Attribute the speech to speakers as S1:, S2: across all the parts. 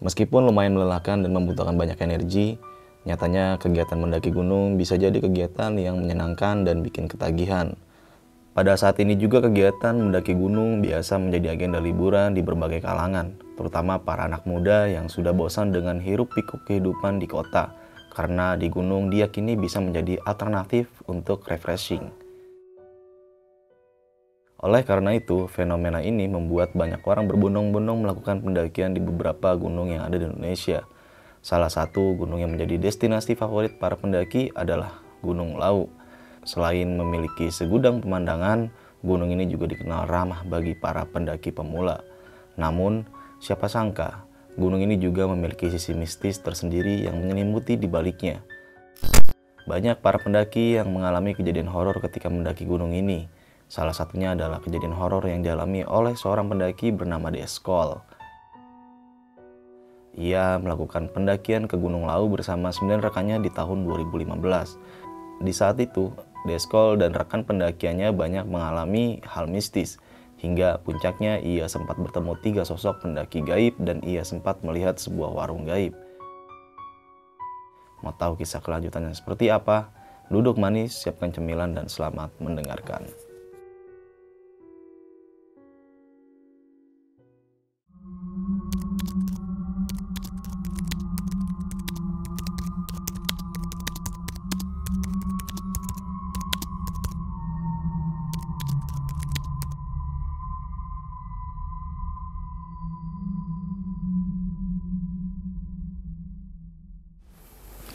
S1: Meskipun lumayan melelahkan dan membutuhkan banyak energi, nyatanya kegiatan mendaki gunung bisa jadi kegiatan yang menyenangkan dan bikin ketagihan. Pada saat ini juga kegiatan mendaki gunung biasa menjadi agenda liburan di berbagai kalangan, terutama para anak muda yang sudah bosan dengan hiruk-pikuk kehidupan di kota, karena di gunung diyakini bisa menjadi alternatif untuk refreshing. Oleh karena itu, fenomena ini membuat banyak orang berbondong-bondong melakukan pendakian di beberapa gunung yang ada di Indonesia. Salah satu gunung yang menjadi destinasi favorit para pendaki adalah Gunung Lawu. Selain memiliki segudang pemandangan, gunung ini juga dikenal ramah bagi para pendaki pemula. Namun, siapa sangka, gunung ini juga memiliki sisi mistis tersendiri yang menyelimuti di baliknya. Banyak para pendaki yang mengalami kejadian horor ketika mendaki gunung ini. Salah satunya adalah kejadian horor yang dialami oleh seorang pendaki bernama Deskol. Ia melakukan pendakian ke Gunung Lawu bersama 9 rekannya di tahun 2015. Di saat itu, Deskol dan rekan pendakiannya banyak mengalami hal mistis. Hingga puncaknya ia sempat bertemu 3 sosok pendaki gaib dan ia sempat melihat sebuah warung gaib. Mau tahu kisah kelanjutannya seperti apa? Duduk manis, siapkan cemilan dan selamat mendengarkan.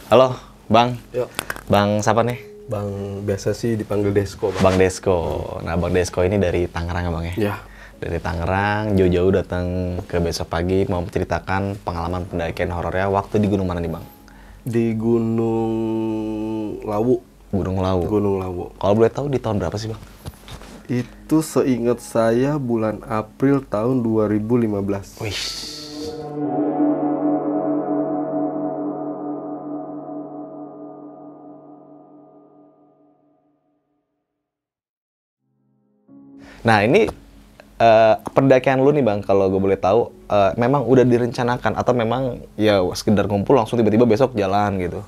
S1: Halo, Bang.
S2: Yuk.
S1: Bang siapa nih?
S2: Bang, biasa sih dipanggil Desko, Bang.
S1: Bang Desko. Nah, Bang Desko ini dari Tangerang ya, Bang ya?
S2: Ya.
S1: Dari Tangerang, jauh-jauh datang ke besok pagi mau menceritakan pengalaman pendakian horornya waktu di gunung mana nih, Bang?
S2: Di Gunung Lawu.
S1: Gunung Lawu.
S2: Gunung Lawu.
S1: Kalau boleh tahu di tahun berapa sih, Bang?
S2: Itu seingat saya bulan April tahun 2015.
S1: Wih. Nah, ini pendakian lu nih, Bang, kalau gue boleh tahu, memang udah direncanakan atau memang ya sekedar ngumpul langsung tiba-tiba besok jalan gitu?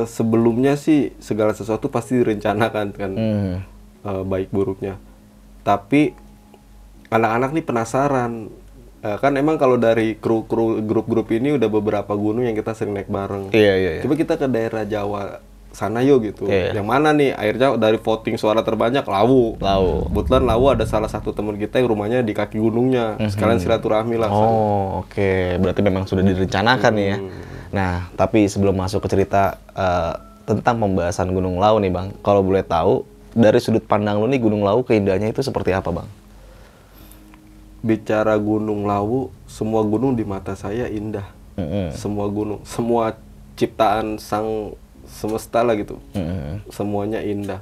S2: Sebelumnya sih segala sesuatu pasti direncanakan kan, baik buruknya. Tapi anak-anak nih penasaran. Kan emang kalau dari grup-grup ini udah beberapa gunung yang kita sering naik bareng.
S1: Iya.
S2: Coba kita ke daerah Jawa sana yuk gitu.
S1: Iya.
S2: Yang mana nih? Akhirnya dari voting suara terbanyak Lawu. Kebetulan Lawu ada salah satu teman kita yang rumahnya di kaki gunungnya. Sekalian silaturahmi lah.
S1: Oh, oke. Berarti memang sudah direncanakan nih ya. Nah, tapi sebelum masuk ke cerita tentang pembahasan Gunung Lawu nih, Bang. Kalau boleh tahu, dari sudut pandang lu nih Gunung Lawu keindahannya itu seperti apa, Bang?
S2: Bicara Gunung Lawu, semua gunung di mata saya indah. Semua gunung, semua ciptaan sang semesta lah gitu. Semuanya indah.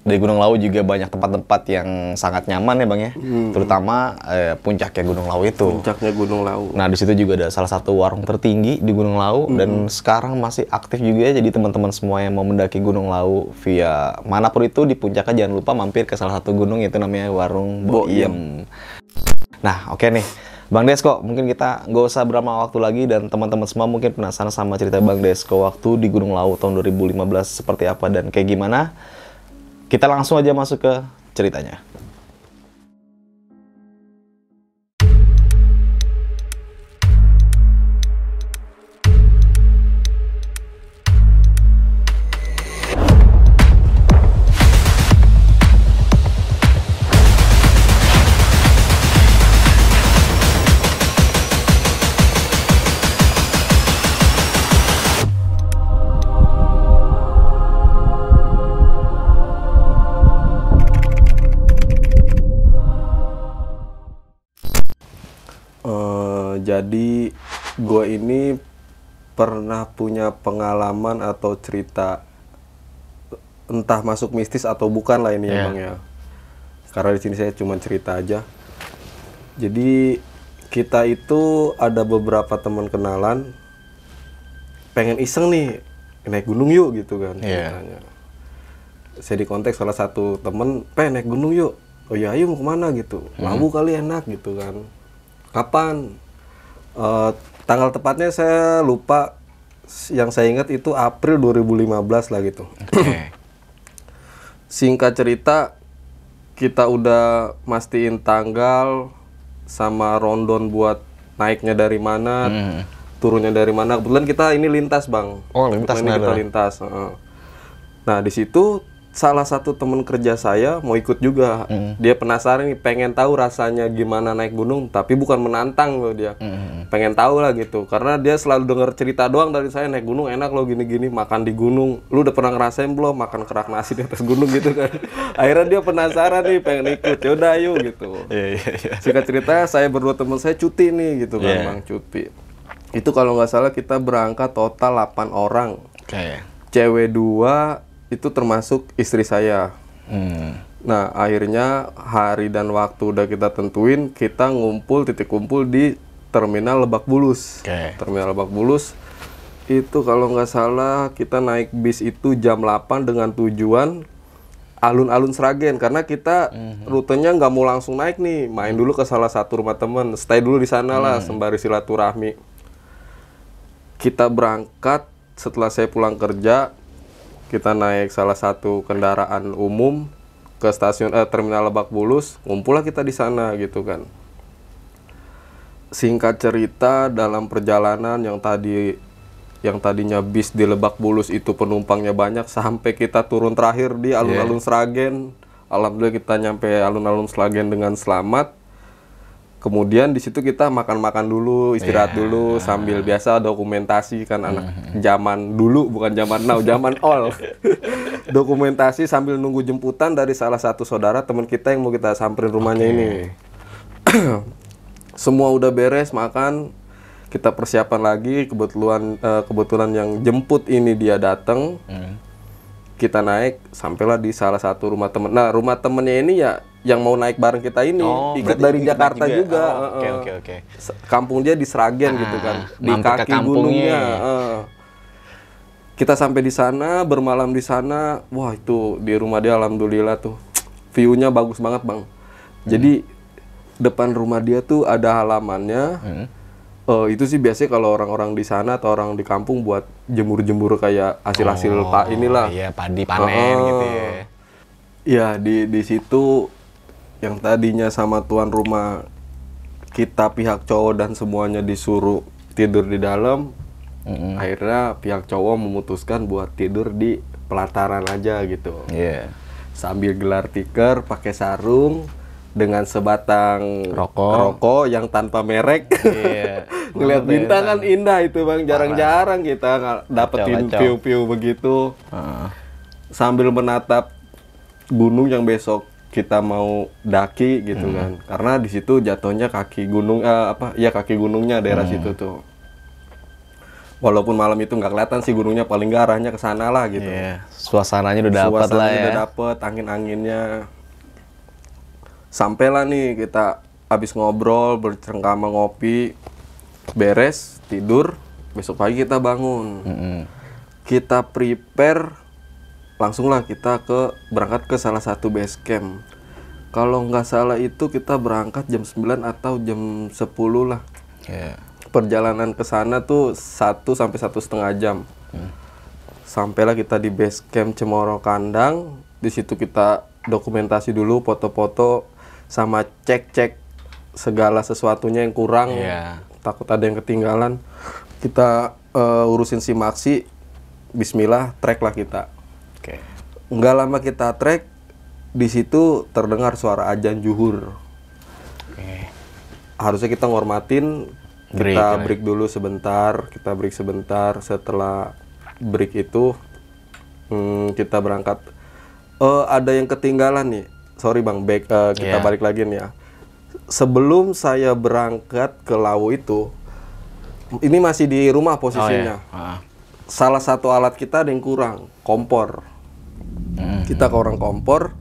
S1: Di Gunung Lawu juga banyak tempat-tempat yang sangat nyaman ya, Bang ya. Terutama puncaknya Gunung Lawu itu.
S2: Puncaknya Gunung Lawu.
S1: Nah, di situ juga ada salah satu warung tertinggi di Gunung Lawu dan sekarang masih aktif juga ya. Jadi teman-teman semua yang mau mendaki Gunung Lawu via manapun itu di puncaknya jangan lupa mampir ke salah satu gunung, itu namanya Warung Boiem. Nah, oke nih. Bang Desko, mungkin kita nggak usah berlama waktu lagi dan teman-teman semua mungkin penasaran sama cerita Bang Desko waktu di Gunung Lawu tahun 2015 seperti apa dan kayak gimana. Kita langsung aja masuk ke ceritanya.
S2: Jadi gue ini pernah punya pengalaman atau cerita entah masuk mistis atau bukan lah ini ya, Bang ya. Karena di sini saya cuma cerita aja. Jadi kita itu ada beberapa teman kenalan pengen iseng nih naik gunung yuk gitu kan. Saya di kontak salah satu temen, naik gunung yuk. Oh ya ayo mau kemana gitu. Lawu kali enak gitu kan. Kapan? Tanggal tepatnya saya lupa, yang saya ingat itu April 2015 lah gitu.
S1: Oke.
S2: Singkat cerita, kita udah mastiin tanggal sama rondon buat naiknya dari mana, turunnya dari mana. Kebetulan kita ini lintas, Bang.
S1: Oh, lintas,
S2: Kebetulan ini kita lintas. Nah, di situ salah satu teman kerja saya mau ikut juga. Dia penasaran nih, pengen tahu rasanya gimana naik gunung, tapi bukan menantang loh dia. Pengen tahu lah gitu. Karena dia selalu dengar cerita doang dari saya, naik gunung enak loh gini-gini, makan di gunung. Lu udah pernah ngerasain belum makan kerak nasi di atas gunung gitu kan. Akhirnya dia penasaran nih, pengen ikut. Yaudah ayo gitu. Singkat cerita, saya berdua teman saya cuti nih gitu kan, Bang, cuti. Itu kalau nggak salah kita berangkat total 8 orang. Cewek 2, itu termasuk istri saya. Nah, akhirnya hari dan waktu udah kita tentuin, kita titik kumpul di Terminal Lebak Bulus. Terminal Lebak Bulus, itu kalau nggak salah kita naik bis itu jam 8 dengan tujuan alun-alun Sragen. Karena kita rutenya nggak mau langsung naik nih, main dulu ke salah satu rumah temen, stay dulu di sana lah, sembari silaturahmi. Kita berangkat setelah saya pulang kerja, kita naik salah satu kendaraan umum ke stasiun Terminal Lebak Bulus, ngumpullah kita di sana gitu kan. Singkat cerita, dalam perjalanan yang tadinya bis di Lebak Bulus itu penumpangnya banyak, sampai kita turun terakhir di alun-alun Sragen. Alhamdulillah kita nyampe alun-alun Sragen dengan selamat. Kemudian di situ kita makan-makan dulu, istirahat dulu, sambil biasa dokumentasi kan, anak zaman dulu, bukan zaman now, zaman all. Dokumentasi sambil nunggu jemputan dari salah satu saudara teman kita yang mau kita samperin rumahnya ini. Semua udah beres, makan, kita persiapan lagi. Kebetulan yang jemput ini dia datang. Kita naik, sampailah di salah satu rumah temen. Nah, rumah temennya ini ya yang mau naik bareng kita ini, ikut dari Jakarta juga.
S1: Oke.
S2: Kampung dia di Sragen gitu kan, di kaki gunungnya. Kita sampai di sana, bermalam di sana. Wah, itu di rumah dia alhamdulillah tuh view-nya bagus banget, Bang. Jadi depan rumah dia tuh ada halamannya. Itu sih biasanya kalau orang-orang di sana atau orang di kampung buat jemur-jemur kayak hasil-hasil inilah.
S1: Iya, padi panen gitu ya.
S2: Ya, di situ yang tadinya sama tuan rumah kita pihak cowok dan semuanya disuruh tidur di dalam. Akhirnya pihak cowok memutuskan buat tidur di pelataran aja gitu. Sambil gelar tikar, pakai sarung, dengan sebatang rokok yang tanpa merek. Ngeliat bintang kan indah itu, Bang. Jarang-jarang kita dapetin view-view begitu. Sambil menatap gunung yang besok kita mau daki gitu kan. Karena di situ jatuhnya kaki gunung kaki gunungnya daerah situ tuh. Walaupun malam itu nggak kelihatan sih gunungnya, paling nggak arahnya ke sana lah gitu.
S1: Suasananya udah dapet lah ya.
S2: Udah dapet, angin-anginnya. Sampailah nih kita habis ngobrol, bercengkrama, ngopi, beres, tidur. Besok pagi kita bangun. Kita prepare, langsunglah kita berangkat ke salah satu base camp. Kalau nggak salah itu kita berangkat jam 9 atau jam 10 lah. Perjalanan ke sana tuh 1 sampai 1,5 jam. Sampailah kita di base camp Cemoro Kandang. Di situ kita dokumentasi dulu, foto-foto, sama cek-cek segala sesuatunya yang kurang. Takut ada yang ketinggalan. Kita urusin si Maxi. Bismillah, trek lah kita. Nggak lama kita trek, di situ terdengar suara adzan zuhur. Harusnya kita ngormatin. Kita break dulu sebentar, setelah break itu kita berangkat. Ada yang ketinggalan nih, sorry Bang, kita balik lagi nih ya. Sebelum saya berangkat ke Lawu itu, ini masih di rumah posisinya. Salah satu alat kita ada yang kurang, kompor. Kita ke orang kompor,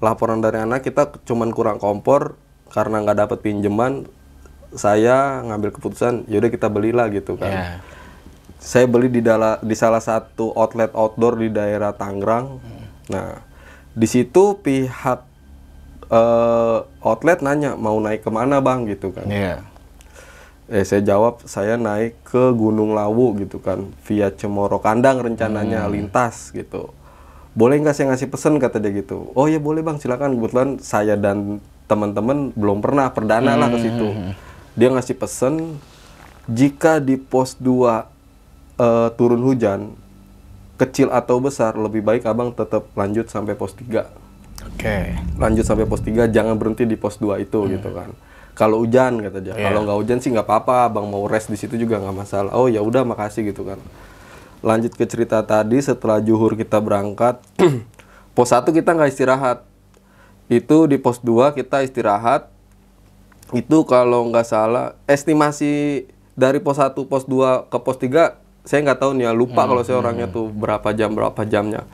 S2: laporan dari anak kita cuman kurang kompor, karena nggak dapat pinjaman. Saya ngambil keputusan, yaudah kita belilah gitu kan. Saya beli di salah satu outlet outdoor di daerah Tangerang. Nah, di situ pihak outlet nanya mau naik kemana Bang gitu kan. Saya jawab, saya naik ke Gunung Lawu gitu kan, via Cemoro Kandang rencananya lintas gitu. Boleh nggak saya ngasih pesan, kata dia gitu. Oh ya boleh bang, silakan. Kebetulan saya dan teman-teman belum pernah, perdana lah ke situ. Dia ngasih pesan, jika di pos 2 turun hujan, kecil atau besar, lebih baik abang tetap lanjut sampai pos 3.
S1: Oke.
S2: Lanjut sampai pos 3, jangan berhenti di pos 2 itu gitu kan. Kalau hujan, kata dia. Kalau nggak hujan sih nggak apa-apa, abang mau rest di situ juga nggak masalah. Oh ya udah, makasih gitu kan. Lanjut ke cerita tadi, setelah zuhur kita berangkat, pos 1 kita nggak istirahat. Itu di pos 2 kita istirahat. Itu kalau nggak salah, estimasi dari pos 1, pos 2 ke pos 3, saya nggak tahu nih ya, lupa kalau saya orangnya tuh berapa jamnya.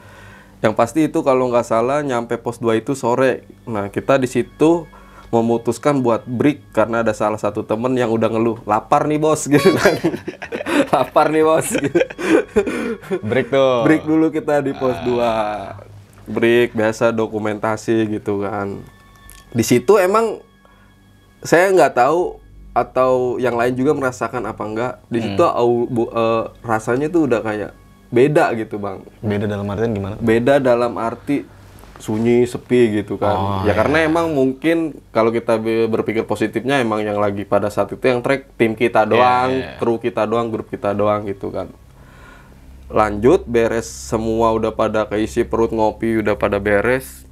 S2: Yang pasti itu kalau nggak salah nyampe pos 2 itu sore. Nah kita di situ memutuskan buat break karena ada salah satu temen yang udah ngeluh, lapar nih bos gitu kan. Lapar nih bos gitu.
S1: Break tuh.
S2: Break dulu kita di pos 2. Break, biasa dokumentasi gitu kan. Di situ emang saya nggak tahu atau yang lain juga merasakan apa enggak. Di situ rasanya tuh udah kayak beda gitu bang.
S1: Beda dalam artian gimana?
S2: Beda dalam arti sunyi, sepi gitu kan. Ya karena emang mungkin kalau kita berpikir positifnya, emang yang lagi pada saat itu yang trek tim kita doang, kru kita doang, grup kita doang gitu kan. Lanjut, beres semua, udah pada keisi perut, ngopi udah pada beres.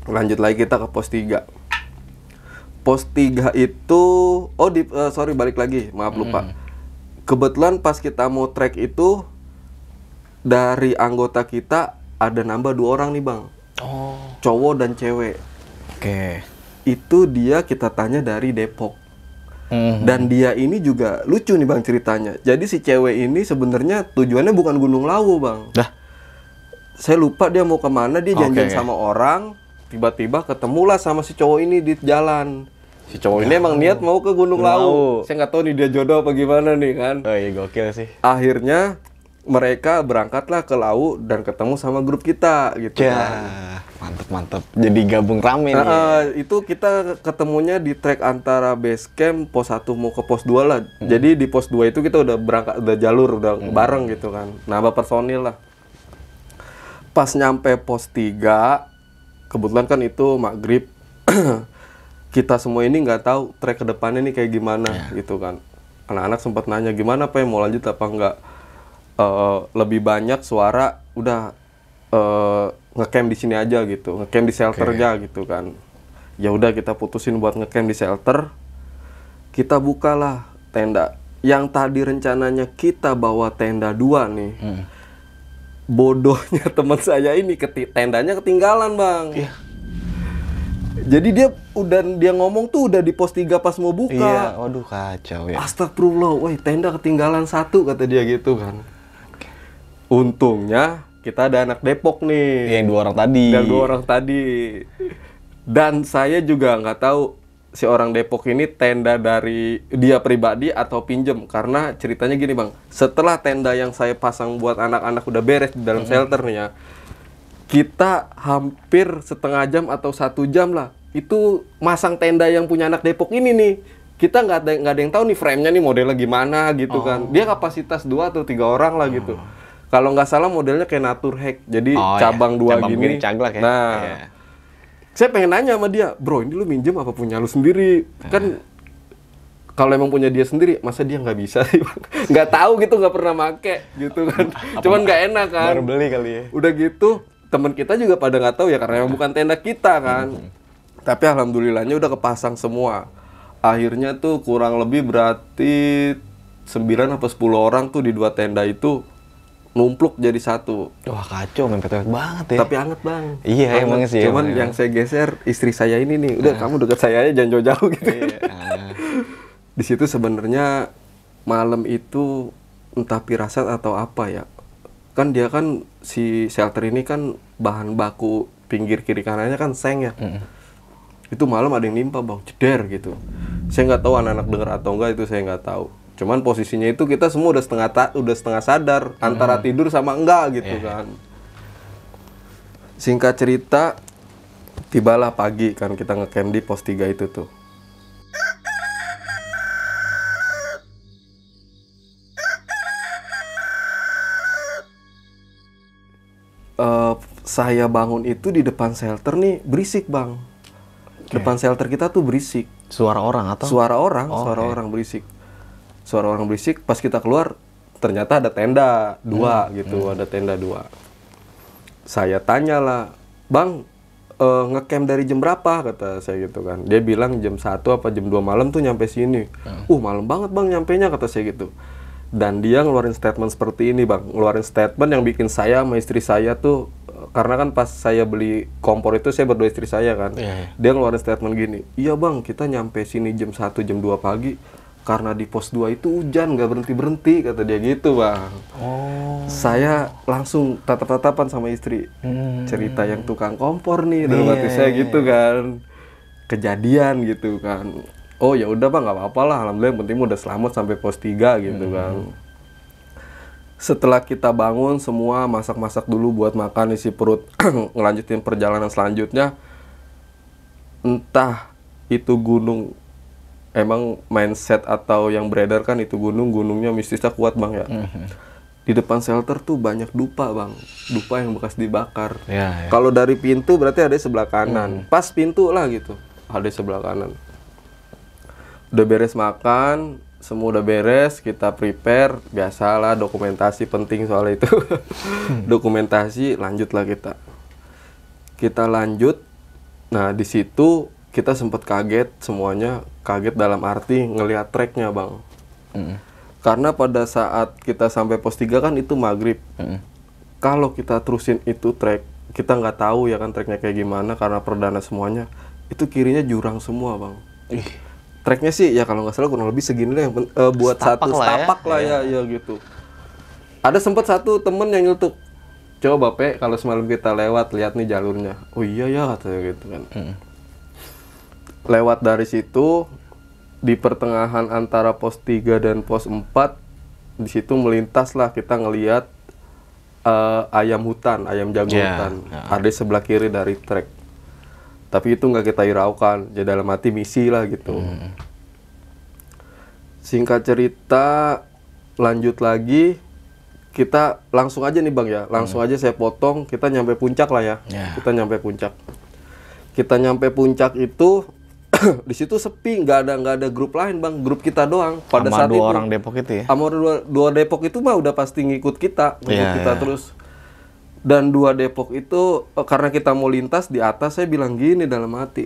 S2: Lanjut lagi kita ke pos 3. Pos 3 itu, sorry balik lagi, maaf lupa. Kebetulan pas kita mau trek itu, dari anggota kita ada nambah 2 orang nih bang. Cowok dan cewek.
S1: Oke.
S2: Itu dia kita tanya dari Depok. Dan dia ini juga lucu nih bang ceritanya. Jadi si cewek ini sebenarnya tujuannya bukan Gunung Lawu bang.
S1: Dah.
S2: Saya lupa dia mau kemana, dia janjian sama orang. Tiba-tiba ketemulah sama si cowok ini di jalan. Si cowok ini emang niat mau ke Gunung Lawu. Saya nggak tahu nih dia jodoh apa gimana nih kan.
S1: Oh iya, gokil sih.
S2: Akhirnya mereka berangkatlah ke Lawu dan ketemu sama grup kita gitu kan.
S1: Mantep. Jadi gabung rame nih.
S2: Itu kita ketemunya di trek antara base camp pos 1 mau ke pos 2 lah. Jadi di pos 2 itu kita udah berangkat, udah jalur, udah bareng gitu kan. Nambah personil lah. Pas nyampe pos 3, kebetulan kan itu maghrib. Kita semua ini nggak tahu trek ke depannya nih kayak gimana gitu kan. Anak-anak sempat nanya gimana Pak, mau lanjut apa enggak. Lebih banyak suara udah ngecamp di sini aja gitu, ngecamp di shelternya gitu kan. Ya udah kita putusin buat ngecamp di shelter. Kita bukalah tenda. Yang tadi rencananya kita bawa tenda 2 nih. Bodohnya teman saya ini tendanya ketinggalan bang. Jadi dia ngomong tuh udah di pos 3 pas mau buka.
S1: Iya, waduh kacau ya.
S2: Astagfirullah, woi tenda ketinggalan 1 kata dia gitu kan. Untungnya kita ada anak Depok nih.
S1: Yang 2 orang tadi.
S2: Dan 2 orang tadi. Dan saya juga nggak tahu si orang Depok ini tenda dari dia pribadi atau pinjem. Karena ceritanya gini bang, setelah tenda yang saya pasang buat anak-anak udah beres di dalam shelter nih ya, kita hampir setengah jam atau 1 jam lah itu masang tenda yang punya anak Depok ini nih. Kita nggak ada yang tahu nih frame-nya nih modelnya gimana gitu kan. Dia kapasitas 2 atau 3 orang lah gitu. Kalau nggak salah modelnya kayak Naturhack, jadi cabang 2 cabang gini.
S1: Caglak ya.
S2: Nah, saya pengen nanya sama dia, bro ini lu minjem apa punya lu sendiri? Kan kalau emang punya dia sendiri, masa dia nggak bisa sih? Nggak tahu gitu, nggak pernah make gitu kan. Cuman nggak enak kan.
S1: Baru beli kali ya.
S2: Udah gitu, teman kita juga pada nggak tahu ya karena emang bukan tenda kita kan. Tapi alhamdulillahnya udah kepasang semua. Akhirnya tuh kurang lebih berarti 9 atau 10 orang tuh di 2 tenda itu numpluk jadi 1.
S1: Wah kacau, mepet-mepet banget ya.
S2: Tapi anget bang.
S1: Iya emang sih.
S2: Cuman yang saya geser istri saya ini nih, udah kamu deket saya aja, jangan jauh-jauh gitu. Di situ sebenarnya malam itu entah pirasat atau apa ya. Kan dia kan si shelter ini kan bahan baku pinggir kiri kanannya kan seng ya. Itu malam ada yang nimpa bang, ceder gitu. Saya nggak tahu anak-anak dengar atau enggak, itu saya nggak tahu. Cuman posisinya itu kita semua udah setengah sadar antara tidur sama enggak gitu kan. Singkat cerita, tibalah pagi kan kita ngecamp di pos 3 itu tuh. saya bangun itu di depan shelter nih berisik bang. Depan shelter kita tuh berisik.
S1: Suara orang atau?
S2: Suara orang, orang berisik. Suara orang berisik. Pas kita keluar ternyata ada tenda 2 gitu, ada tenda 2. Saya tanyalah, bang, ngecamp dari jam berapa, kata saya gitu kan. Dia bilang jam 1 apa jam 2 malam tuh nyampe sini. Malam banget bang nyampenya, kata saya gitu. Dan dia ngeluarin statement seperti ini bang, ngeluarin statement yang bikin saya sama istri saya tuh, karena kan pas saya beli kompor itu saya berdua istri saya kan. Dia ngeluarin statement gini, iya bang kita nyampe sini jam 1 jam 2 pagi karena di pos 2 itu hujan nggak berhenti-berhenti, kata dia gitu bang. Saya langsung tatap-tatapan sama istri, cerita yang tukang kompor nih, dalam hati saya gitu kan, kejadian gitu kan. Oh ya udah bang, nggak apa-apa lah, alhamdulillah yang penting udah selamat sampai pos 3 gitu kan. Setelah kita bangun semua, masak-masak dulu buat makan, isi perut, ngelanjutin perjalanan selanjutnya. Entah itu gunung, emang mindset atau yang beredar kan itu gunungnya mistisnya kuat bang ya. Di depan shelter tuh banyak dupa bang, dupa yang bekas dibakar. Kalau dari pintu berarti ada di sebelah kanan, pas pintu lah gitu, ada di sebelah kanan. Udah beres makan, semua udah beres, kita prepare, biasalah dokumentasi penting soal itu. Dokumentasi, lanjutlah kita lanjut. Nah di situ kita sempat kaget semuanya, kaget dalam arti ngelihat treknya bang. Karena pada saat kita sampai pos 3 kan itu maghrib. Kalau kita terusin itu trek, kita nggak tahu ya kan treknya kayak gimana karena perdana semuanya. Itu kirinya jurang semua bang. Treknya sih ya kalau nggak salah kurang lebih segini lah, yang buat satu setapak lah ya gitu. Ada sempat satu temen yang nyeletuk, coba Pe kalau semalam kita lewat lihat nih jalurnya. Oh iya ya, katanya gitu kan. Lewat dari situ di pertengahan antara pos 3 dan pos 4, di situ melintas lah kita ngelihat ayam hutan, ayam jago hutan. Ada sebelah kiri dari trek. Tapi itu nggak kita hiraukan, jadi dalam hati misi lah gitu. Singkat cerita, lanjut lagi, kita langsung aja nih bang ya, langsung aja saya potong, kita nyampe puncak lah ya. Kita nyampe puncak itu, di situ sepi, nggak ada grup lain bang, grup kita doang. Pada
S1: sama
S2: saat
S1: 2
S2: itu,
S1: orang Depok itu ya?
S2: Sama dua Depok itu mah udah pasti ngikut kita, terus. Dan 2 Depok itu karena kita mau lintas di atas, saya bilang gini dalam hati,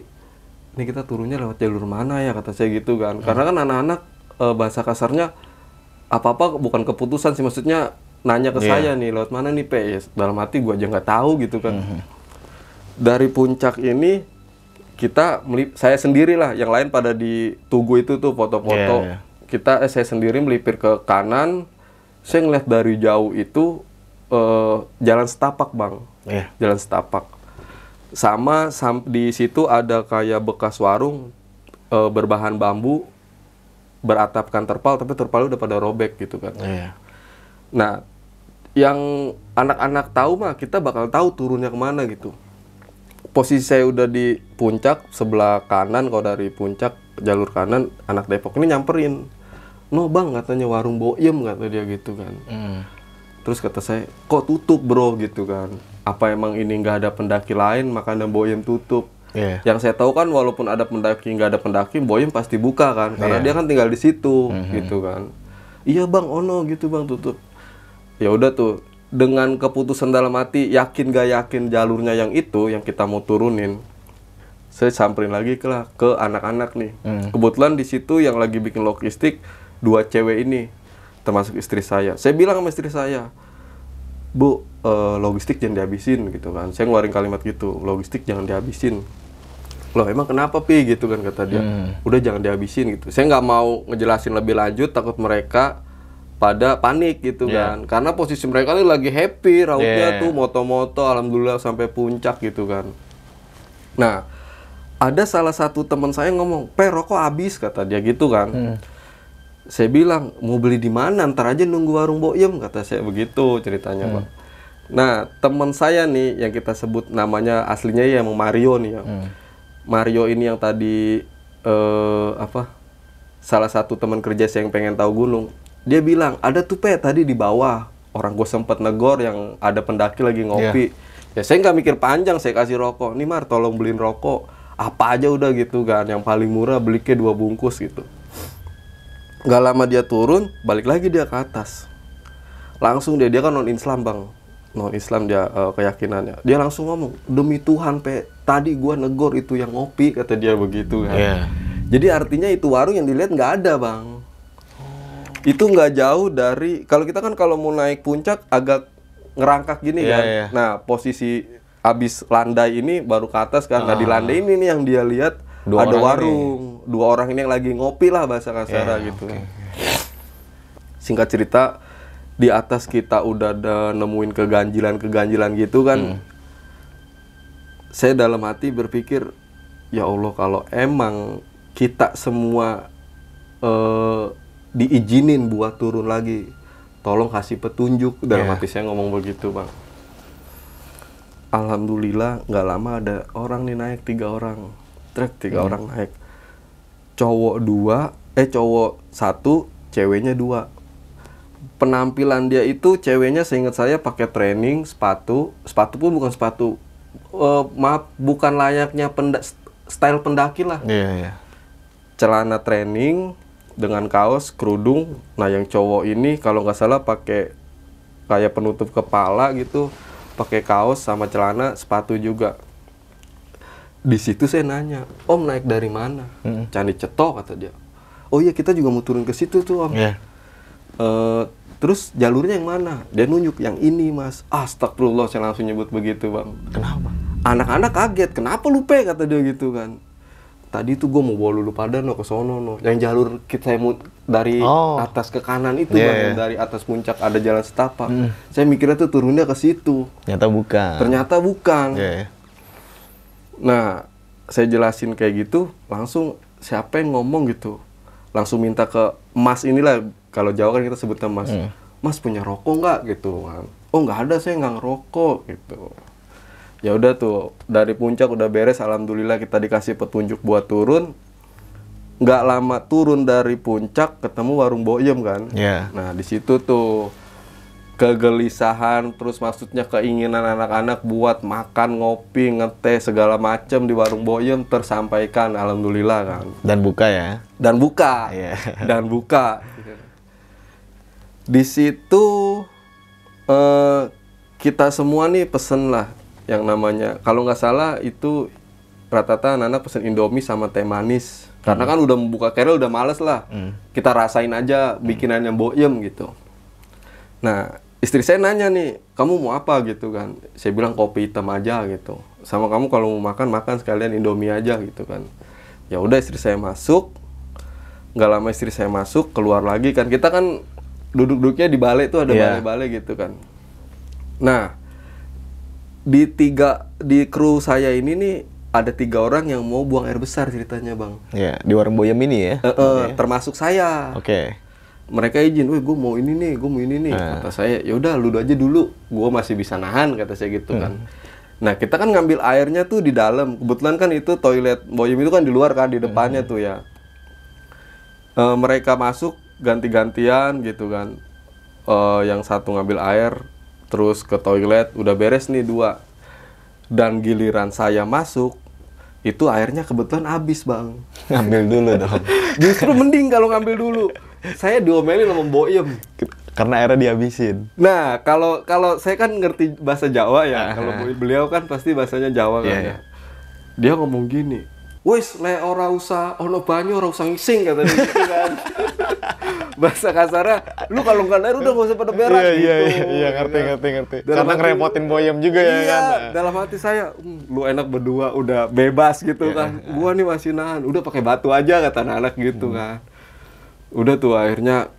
S2: ini kita turunnya lewat jalur mana ya, kata saya gitu kan. Karena kan anak-anak bahasa kasarnya apa-apa bukan keputusan sih, maksudnya nanya ke saya nih lewat mana nih Pe. Dalam hati gua aja nggak tahu gitu kan. Dari puncak ini saya sendiri lah, yang lain pada di Tugu itu tuh foto-foto. Saya sendiri melipir ke kanan, saya ngeliat dari jauh itu jalan setapak bang, jalan setapak. Sama di situ ada kayak bekas warung berbahan bambu, beratapkan terpal, tapi terpalnya udah pada robek gitu kan. Nah, yang anak-anak tahu mah kita bakal tahu turunnya kemana gitu. Posisi saya udah di puncak sebelah kanan, kalau dari puncak jalur kanan, anak Depok ini nyamperin. No bang, katanya warung Boyem, kata dia gitu kan. Terus kata saya, kok tutup bro gitu kan? Apa emang ini nggak ada pendaki lain makanya Boyem tutup? Yang saya tahu kan walaupun ada pendaki nggak ada pendaki, Boyem pasti buka kan? Karena dia kan tinggal di situ gitu kan? Iya bang, ono gitu bang tutup. Ya udah tuh, dengan keputusan dalam hati, yakin gak yakin jalurnya yang itu yang kita mau turunin, saya samperin lagi ke anak-anak nih. Kebetulan di situ yang lagi bikin logistik 2 cewek ini, termasuk istri saya. Saya bilang sama istri saya, Bu, logistik jangan dihabisin gitu kan. Saya ngeluarin kalimat gitu, logistik jangan dihabisin. Loh emang kenapa Pi gitu kan, kata dia. Udah jangan dihabisin gitu. Saya nggak mau ngejelasin lebih lanjut, takut mereka pada panik gitu kan. Karena posisi mereka ini lagi happy, rautnya tuh moto-moto, alhamdulillah sampai puncak gitu kan. Nah, ada salah satu teman saya ngomong, Pe rokok habis, kata dia gitu kan. Saya bilang, mau beli di mana? Ntar aja nunggu warung Boyem, kata saya begitu ceritanya, Bang. Nah, teman saya nih yang kita sebut namanya aslinya ya emang Mario nih ya. Mario ini yang tadi salah satu teman kerja saya yang pengen tahu gunung. Dia bilang, ada tuh Pe tadi di bawah. orang gue sempet negor yang ada pendaki lagi ngopi. Ya saya nggak mikir panjang, saya kasih rokok. Nih Mar, tolong beliin rokok. Apa aja udah gitu kan, yang paling murah beli ke 2 bungkus gitu. Gak lama dia turun, balik lagi dia ke atas. Langsung dia kan non-Islam bang, non-Islam dia keyakinannya. Dia langsung ngomong, demi Tuhan Pe, tadi gua negor itu yang ngopi, kata dia begitu kan. Jadi artinya itu warung yang dilihat nggak ada bang. Itu nggak jauh dari, kalau kita kan kalau mau naik puncak agak ngerangkak gini kan. Nah posisi abis landai ini baru ke atas kan. Nah di landai ini nih yang dia lihat ada warung, 2 orang ini yang lagi ngopi lah bahasa kasar gitu. Singkat cerita, di atas kita udah ada nemuin keganjilan gitu kan. Saya dalam hati berpikir, ya Allah kalau emang kita semua diizinin buat turun lagi, tolong kasih petunjuk. Dalam hati saya ngomong begitu bang. Alhamdulillah nggak lama ada orang nih naik, 3 orang. Trek 3 orang naik. Cowok 1, ceweknya 2. Penampilan dia itu ceweknya seingat saya pakai training, sepatu pun bukan sepatu maaf, bukan layaknya style pendaki lah. Celana training dengan kaos, kerudung. Nah yang cowok ini kalau nggak salah pakai kayak penutup kepala gitu, pakai kaos sama celana, sepatu juga. Di situ saya nanya, Om naik dari mana? Candi Cetok kata dia. Oh iya kita juga mau turun ke situ tuh Om. Terus jalurnya yang mana? Dia nunjuk yang ini Mas. Astagfirullah, saya langsung nyebut begitu bang.
S1: Kenapa?
S2: Anak-anak kaget, kenapa lu Pe? Kata dia gitu kan. Tadi tuh gue mau bawa lu pada ke sono no. Yang jalur kita mau dari atas ke kanan itu bang, dari atas puncak ada jalan setapak. Saya mikirnya tuh turunnya ke situ. Ternyata bukan. Nah, saya jelasin kayak gitu, langsung siapa yang ngomong gitu. Langsung minta ke Mas inilah, kalau Jawa kan kita sebutnya Mas. Mas punya rokok nggak gitu kan? Oh nggak ada, saya nggak ngerokok gitu. Ya udah tuh, dari puncak udah beres, alhamdulillah kita dikasih petunjuk buat turun. Nggak lama turun dari puncak ketemu warung Boyem kan. Nah di situ tuh kegelisahan, terus maksudnya keinginan anak-anak buat makan, ngopi, ngeteh segala macam di warung Boyem tersampaikan, alhamdulillah kan.
S1: Dan buka ya.
S2: Dan buka. Di situ kita semua nih pesen lah yang namanya, kalau nggak salah itu rata-rata anak-anak pesen Indomie sama teh manis. Karena kan udah membuka keril udah males lah. Kita rasain aja bikinannya Boyem gitu. Nah, istri saya nanya nih, kamu mau apa gitu kan? Saya bilang kopi hitam aja gitu. Sama kamu kalau mau makan sekalian Indomie aja gitu kan. Ya udah istri saya masuk. Nggak lama istri saya masuk, keluar lagi kan. Kita kan duduk-duduknya di balai tuh ada balai-balai gitu kan. Nah, di kru saya ini nih ada 3 orang yang mau buang air besar ceritanya bang.
S1: Di warung Boyem ini ya?
S2: Termasuk saya. Mereka izin, gue mau ini nih. Kata saya, ya udah lu aja dulu, gue masih bisa nahan, kata saya gitu kan. Nah kita kan ngambil airnya tuh di dalam. Kebetulan kan itu toilet Boyem itu kan di luar kan, di depannya tuh ya. Mereka masuk ganti-gantian gitu kan. Yang satu ngambil air, terus ke toilet, udah beres nih 2. Dan giliran saya masuk, itu airnya kebetulan habis bang.
S1: Ngambil dulu dong.
S2: Justru mending kalau ngambil dulu. Saya diomelin sama Boyem.
S1: Karena airnya dihabisin.
S2: Nah, kalau saya kan ngerti bahasa Jawa ya. Kalau beliau kan pasti bahasanya Jawa kan ya. Dia ngomong gini, wis le ora usah ono banyu, ora usah ngising, kata dia gitu kan. Bahasa kasarnya, lu kalau nggak air udah nggak usah pada berak gitu.
S1: Iya, ngerti. Karena ngerepotin Boyem juga ya kan.
S2: Dalam hati saya, lu enak berdua udah bebas gitu kan. Gua nih masih nahan, udah pakai batu aja kata anak gitu kan. Udah tuh akhirnya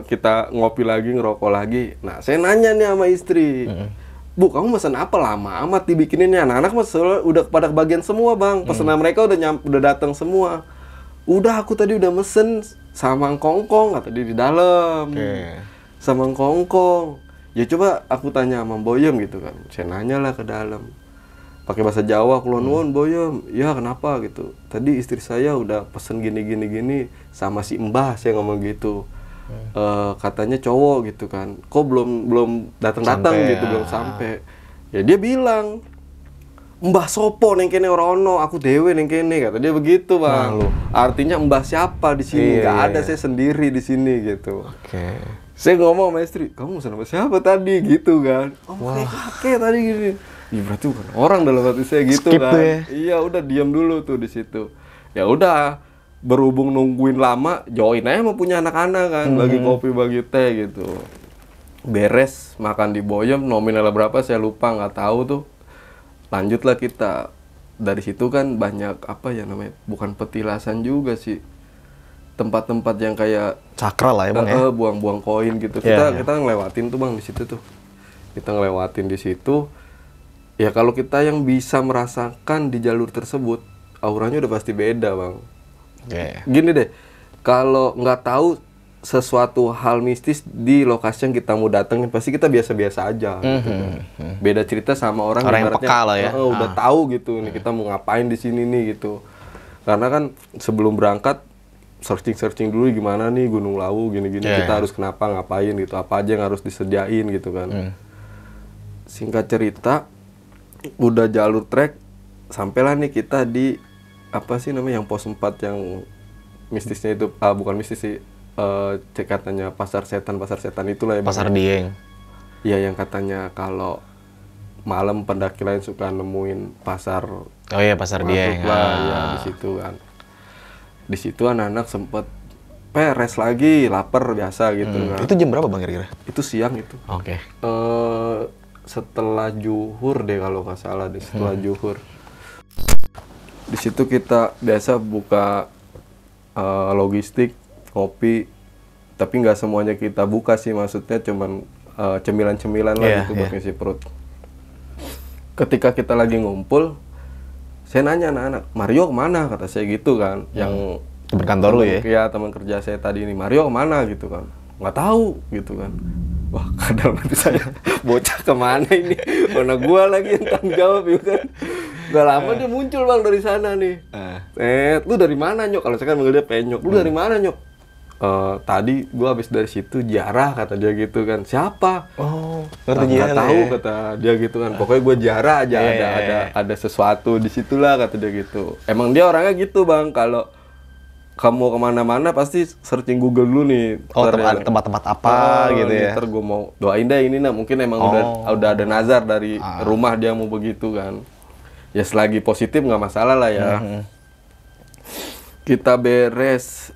S2: kita ngopi lagi, ngerokok lagi. Nah saya nanya nih sama istri, Bu kamu pesan apa lama amat dibikininnya? Anak-anak mas udah pada kebagian semua bang, pesanan mereka udah datang semua. Udah aku tadi udah mesen sama kongkong, kata dia di dalam. Sama kongkong. Ya coba aku tanya sama Boyem gitu kan. Saya nanya lah ke dalam. Pakai bahasa Jawa, kulon Boyem. Ya kenapa gitu. Tadi istri saya udah pesen gini sama si Mbah, saya ngomong gitu. katanya cowok gitu kan, kok belum datang gitu, belum sampai. Ya dia bilang, Mbah sopo neng kene ora ono, aku dewe neng kene, kata dia begitu bang. Artinya mbah siapa di sini? Nggak ada, saya sendiri di sini gitu. Saya ngomong sama istri, kamu sama siapa tadi gitu kan? Oh kakek tadi gini. Ya berarti bukan orang dalam hati saya gitu. Skip kan. Iya udah diam dulu tuh di situ. Ya udah, berhubung nungguin lama, join aja mau punya anak-anak kan, bagi kopi bagi teh gitu. Beres makan di Boyem, nominal berapa saya lupa, nggak tahu tuh. Lanjutlah kita, dari situ kan banyak apa ya namanya, bukan petilasan juga sih, tempat-tempat yang kayak
S1: sakral lah ya bang ya,
S2: buang-buang koin gitu. Kita ngelewatin tuh bang di situ tuh, kita ngelewatin di situ. Ya kalau kita yang bisa merasakan di jalur tersebut, auranya udah pasti beda bang. Gini deh, kalau nggak tahu sesuatu hal mistis di lokasi yang kita mau datengin, pasti kita biasa-biasa aja gitu kan. Beda cerita sama orang
S1: yang peka lah ya,
S2: udah tahu gitu nih kita mau ngapain di sini nih gitu. Karena kan sebelum berangkat searching dulu gimana nih Gunung Lawu gini-gini, kita harus kenapa ngapain gitu, apa aja yang harus disediain gitu kan. Singkat cerita, udah jalur trek, sampailah nih kita di apa sih namanya yang pos 4 yang mistisnya itu, bukan mistis sih, katanya pasar setan itulah ya.
S1: Pasar Dieng.
S2: Iya yang katanya kalau malam pendaki lain suka nemuin pasar.
S1: Oh iya pasar Dieng.
S2: Ya di situ kan. Di situ anak-anak sempet peres lagi, lapar biasa gitu kan.
S1: Itu jam berapa bang kira-kira?
S2: Itu siang itu.
S1: Oke.
S2: Setelah zuhur deh kalau nggak salah deh, setelah zuhur. Di situ kita biasa buka logistik, kopi, tapi nggak semuanya kita buka sih, maksudnya cuman cemilan-cemilan lah gitu buat ngisi perut. Ketika kita lagi ngumpul, saya nanya anak-anak, Mario kemana? Kata saya gitu kan, yang
S1: teman kantor lu ya?
S2: Iya, teman kerja saya tadi ini, Mario kemana gitu kan? Nggak tahu gitu kan. Wah, kadang nanti saya bocah kemana ini? Mana gua lagi yang tanggung jawab ya kan? Gak lama dia muncul bang dari sana nih. Lu dari mana nyok? Kalau saya kan manggil dia penyok. Lu dari mana nyok? Tadi gua habis dari situ ziarah, kata dia gitu kan. Siapa?
S1: Oh,
S2: nggak tahu kata dia gitu kan. Pokoknya gua ziarah aja, ada sesuatu di situlah kata dia gitu. Emang dia orangnya gitu bang. Kalau kamu kemana-mana pasti searching Google dulu nih.
S1: Tempat-tempat apa gitu ya.
S2: Ntar gue mau doain deh ini, nah mungkin emang udah ada nazar dari rumah dia mau begitu kan. Ya selagi positif nggak masalah lah ya. Kita beres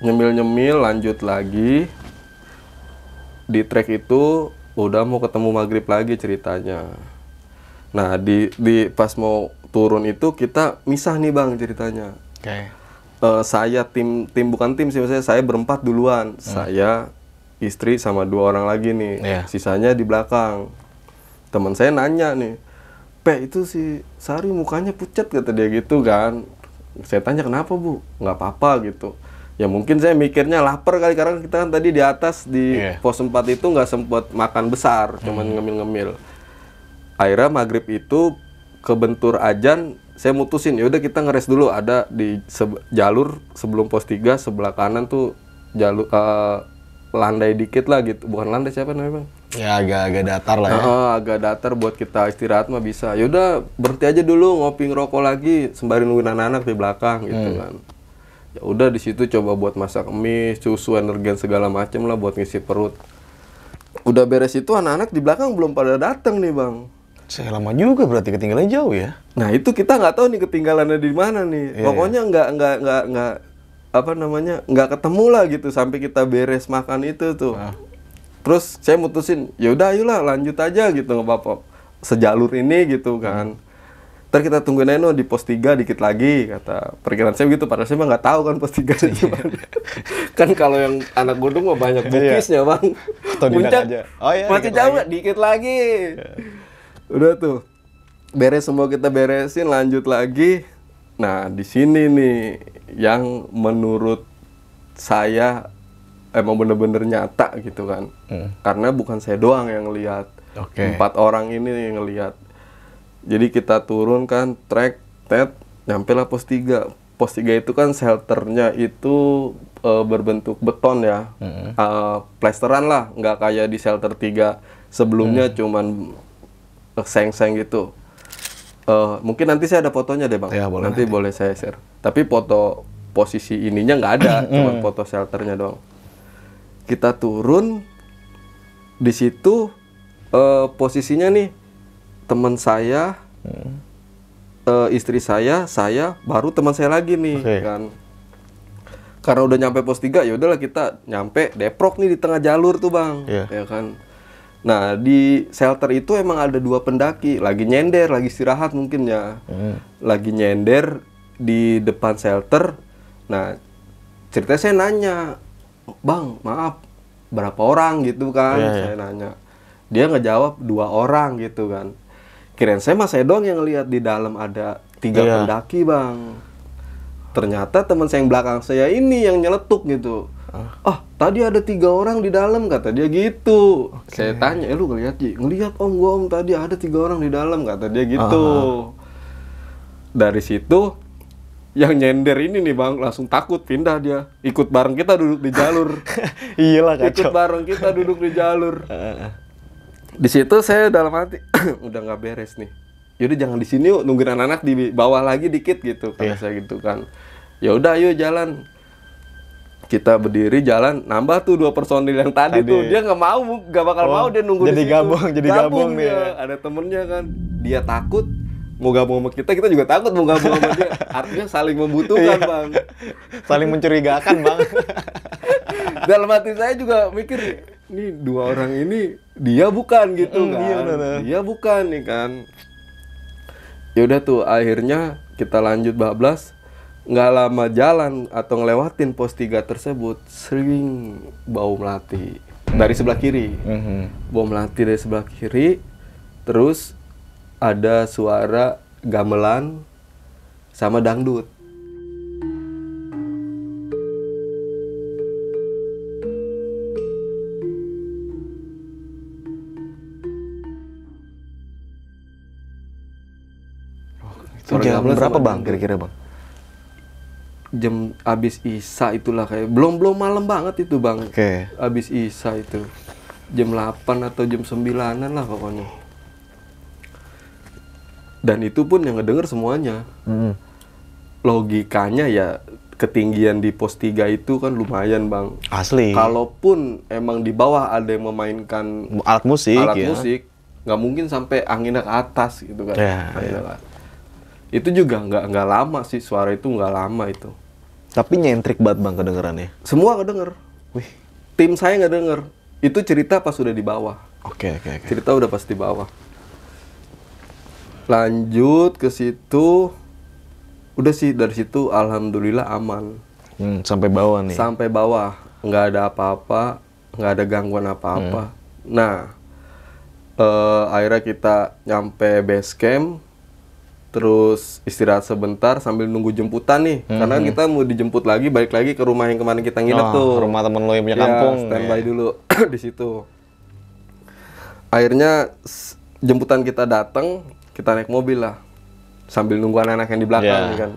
S2: nyemil-nyemil, lanjut lagi. Di trek itu udah mau ketemu maghrib lagi ceritanya. Nah di pas mau turun itu kita misah nih bang ceritanya. Saya tim bukan tim sih, maksudnya saya berempat duluan. Saya, istri sama 2 orang lagi nih. Sisanya di belakang. Teman saya nanya nih, Pe itu si Sari mukanya pucat kata dia gitu kan. Saya tanya kenapa bu? Nggak apa-apa gitu. Ya mungkin saya mikirnya lapar kali, karena kita kan tadi di atas di pos 4 itu nggak sempet makan besar, cuman ngemil-ngemil. Akhirnya maghrib itu kebentur azan, saya mutusin ya udah kita ngeres dulu, ada di jalur sebelum pos 3 sebelah kanan tuh jalur landai dikit lah gitu, bukan landai siapa namanya bang?
S1: Ya agak datar lah ya.
S2: Agak datar buat kita istirahat mah bisa. Ya udah berhenti aja dulu ngopi ngerokok lagi sembari nungguin anak-anak di belakang gitu kan. Ya udah di situ coba buat masak mie, susu, energen segala macem lah buat ngisi perut. Udah beres itu anak-anak di belakang belum pada datang nih bang.
S1: Saya lama juga berarti, ketinggalan jauh ya.
S2: Nah itu kita nggak tahu nih ketinggalannya di mana nih. Pokoknya nggak apa namanya, nggak ketemu lah gitu sampai kita beres makan itu tuh. Terus saya mutusin, ya udah ayolah lanjut aja gitu, nggak apa-apa. Sejalur ini gitu kan. Ntar kita tungguin aja di pos 3 dikit lagi, kata perkiraan saya gitu. Padahal saya mah nggak tahu kan pos 3 itu kan kalau yang anak gunung mah banyak bukisnya bang. Puncak masih jauh, dikit lagi. Udah tuh, beres semua kita beresin, lanjut lagi. Nah, di sini nih yang menurut saya emang bener-bener nyata gitu kan. Karena bukan saya doang yang lihat. 4 orang ini yang ngelihat. Jadi kita turun kan, trek, nyampe lah pos 3. pos 3 itu kan shelternya itu berbentuk beton ya, plesteran lah, nggak kayak di shelter 3 sebelumnya cuman seng-seng gitu. Mungkin nanti saya ada fotonya deh bang,
S1: Ya, boleh
S2: nanti boleh saya share. Tapi foto posisi ininya nggak ada, cuma foto shelternya doang. Kita turun di situ, posisinya nih teman saya, istri saya baru teman saya lagi nih kan. Karena udah nyampe pos 3 ya udahlah kita nyampe Deprok nih di tengah jalur tuh bang, ya kan. Nah di shelter itu emang ada 2 pendaki lagi nyender, lagi istirahat mungkin ya, lagi nyender di depan shelter. Nah ceritanya saya nanya, bang maaf berapa orang gitu kan, saya nanya. Dia ngejawab 2 orang gitu kan. Kirain saya doang yang ngelihat di dalam ada 3 pendaki bang. Ternyata teman saya yang belakang saya ini yang nyeletuk gitu. Tadi ada 3 orang di dalam kata dia gitu. Saya tanya, lu ngelihat Ji? Ngelihat om, tadi ada 3 orang di dalam kata dia gitu. Dari situ yang nyender ini nih bang langsung takut, pindah dia. Ikut bareng kita duduk di jalur.
S1: Iyalah kacau.
S2: Ikut bareng kita duduk di jalur. Di situ saya dalam hati udah nggak beres nih. Yaudah jangan di sini yuk, nungguin anak-anak di bawah lagi dikit gitu kata saya gitu kan. Ya udah ayo jalan. Kita berdiri jalan, nambah tuh 2 personil yang tadi tuh. Dia nggak bakal mau dia nunggu
S1: jadi
S2: di situ.
S1: jadi gabung nih.
S2: Ada temennya kan. Dia takut mau gabung sama kita juga takut mau gabung sama dia. Artinya saling membutuhkan bang.
S1: Saling mencurigakan bang.
S2: Dalam hati saya juga mikir, nih 2 orang ini dia bukan gitu kan. Dia bukan nih kan. Yaudah tuh akhirnya kita lanjut bablas. Nggak lama jalan atau ngelewatin pos 3 tersebut, sering bau melati dari sebelah kiri. Bau melati dari sebelah kiri. Terus ada suara gamelan sama dangdut.
S1: Itu jam berapa bang kira-kira bang?
S2: Jam abis Isya itulah, kayak belum malam banget itu bang. Abis Isya itu jam 8 atau jam 9-an lah pokoknya. Dan itu pun yang ngedenger semuanya. Logikanya ya ketinggian di pos 3 itu kan lumayan bang.
S1: Asli.
S2: Kalaupun emang di bawah ada yang memainkan
S1: alat musik,
S2: nggak mungkin sampai anginnya ke atas gitu kan. Itu juga nggak lama sih, suara itu nggak lama itu.
S1: Tapi nyentrik banget bang kedengerannya.
S2: Semua ngedenger. Wih, tim saya nggak denger. Itu cerita pas udah di bawah.
S1: Oke.
S2: Cerita udah pas di bawah. Lanjut ke situ, udah sih dari situ alhamdulillah aman.
S1: Sampai bawah nih.
S2: Sampai bawah, nggak ada apa-apa, nggak ada gangguan apa-apa. Nah, akhirnya kita nyampe base camp. Terus istirahat sebentar sambil nunggu jemputan nih. Karena kita mau dijemput lagi, balik lagi ke rumah yang kemarin kita nginep tuh.
S1: Rumah temen lo yang punya kampung.
S2: Standby dulu di situ. Akhirnya jemputan kita datang, kita naik mobil lah. Sambil nunggu anak-anak yang di belakang nih kan.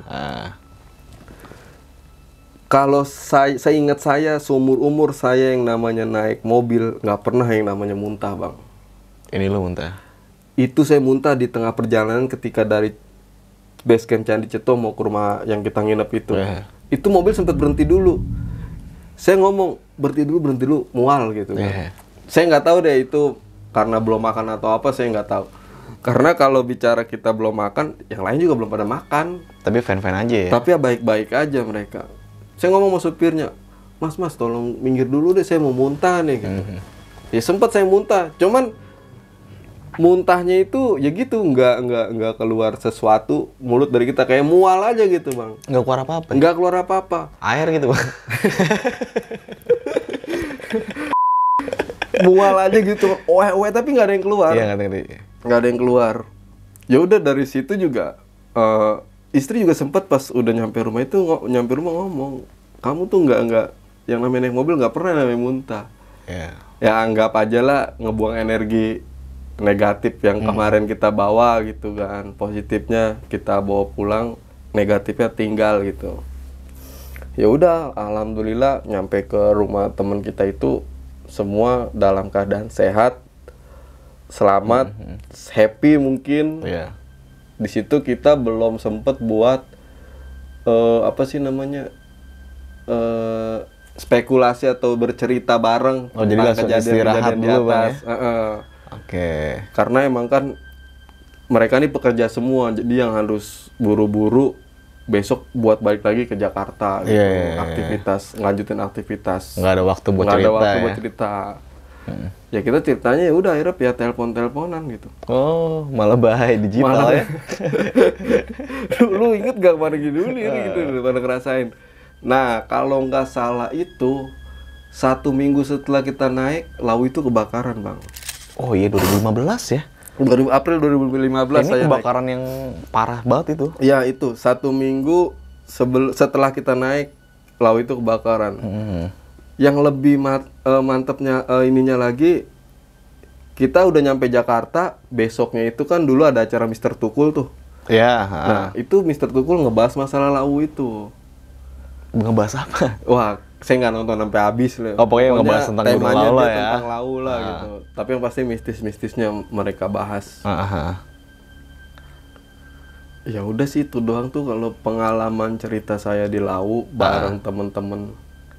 S2: Kalau saya ingat seumur-umur saya yang namanya naik mobil, nggak pernah yang namanya muntah bang.
S1: Ini lo muntah?
S2: Itu saya muntah di tengah perjalanan ketika dari base camp Candi Ceto mau ke rumah yang kita nginep itu. Itu mobil sempat berhenti dulu. Saya ngomong, berhenti dulu, mual gitu kan. Saya nggak tahu deh itu karena belum makan atau apa, saya nggak tahu. Karena kalau bicara kita belum makan, yang lain juga belum pada makan.
S1: Tapi fan-fan aja ya?
S2: Tapi ya baik-baik aja mereka. Saya ngomong sama supirnya, Mas, tolong minggir dulu deh, saya mau muntah nih. Gitu. Ya sempat saya muntah, cuman muntahnya itu ya gitu, nggak keluar sesuatu mulut dari kita, kayak mual aja gitu bang.
S1: Nggak keluar apa-apa?
S2: Nggak keluar apa-apa.
S1: Air gitu bang?
S2: Mual aja gitu, oe tapi nggak ada yang keluar.
S1: Iya,
S2: nggak ada yang keluar. Ya udah dari situ juga istri juga sempat pas udah nyampe rumah ngomong, kamu tuh nggak yang namanya naik mobil nggak pernah namanya muntah. Ya anggap aja lah ngebuang energi negatif yang kemarin kita bawa gitu kan, positifnya kita bawa pulang, negatifnya tinggal gitu. Ya udah, alhamdulillah nyampe ke rumah teman kita itu semua dalam keadaan sehat, selamat, happy mungkin.
S1: Iya.
S2: Di situ kita belum sempet buat apa sih namanya, spekulasi atau bercerita bareng
S1: Oh, jadi langsung istirahat
S2: di
S1: dulu, Bang,
S2: atas.
S1: Oke.
S2: Karena emang kan mereka ini pekerja semua, jadi yang harus buru-buru besok buat balik lagi ke Jakarta gitu.
S1: Iya.
S2: Aktivitas, ngelanjutin aktivitas.
S1: Nggak ada waktu buat
S2: Nggak
S1: cerita
S2: ada waktu
S1: ya?
S2: buat cerita. Ya kita ceritanya ya udah akhirnya via telepon-teleponan gitu.
S1: Oh, malah bahaya digital
S2: Malah-
S1: ya?
S2: Lu inget gak kemarin dulu nih gitu pada ngerasain. Nah kalau nggak salah itu 1 minggu setelah kita naik, Lawu itu kebakaran, Bang.
S1: Oh iya, 2015 ya?
S2: April 2015
S1: Ini
S2: saya naik.
S1: kebakaran yang parah banget itu.
S2: Ya itu 1 minggu setelah kita naik, Lawu itu kebakaran. Yang lebih mantepnya ininya lagi, kita udah nyampe Jakarta, besoknya itu kan dulu ada acara Mr. Tukul tuh.
S1: Ya.
S2: Nah itu Mr. Tukul ngebahas masalah Lawu itu.
S1: Ngebahas apa?
S2: Wah, saya nggak nonton sampai habis loh.
S1: Oh, pokoknya ngebahas tentang Gunung
S2: temanya
S1: Lawu lah
S2: dia
S1: ya.
S2: tentang Lawu lah gitu. Tapi yang pasti mistis-mistisnya mereka bahas. Ya udah sih itu doang tuh kalau pengalaman cerita saya di Lawu bareng temen-temen.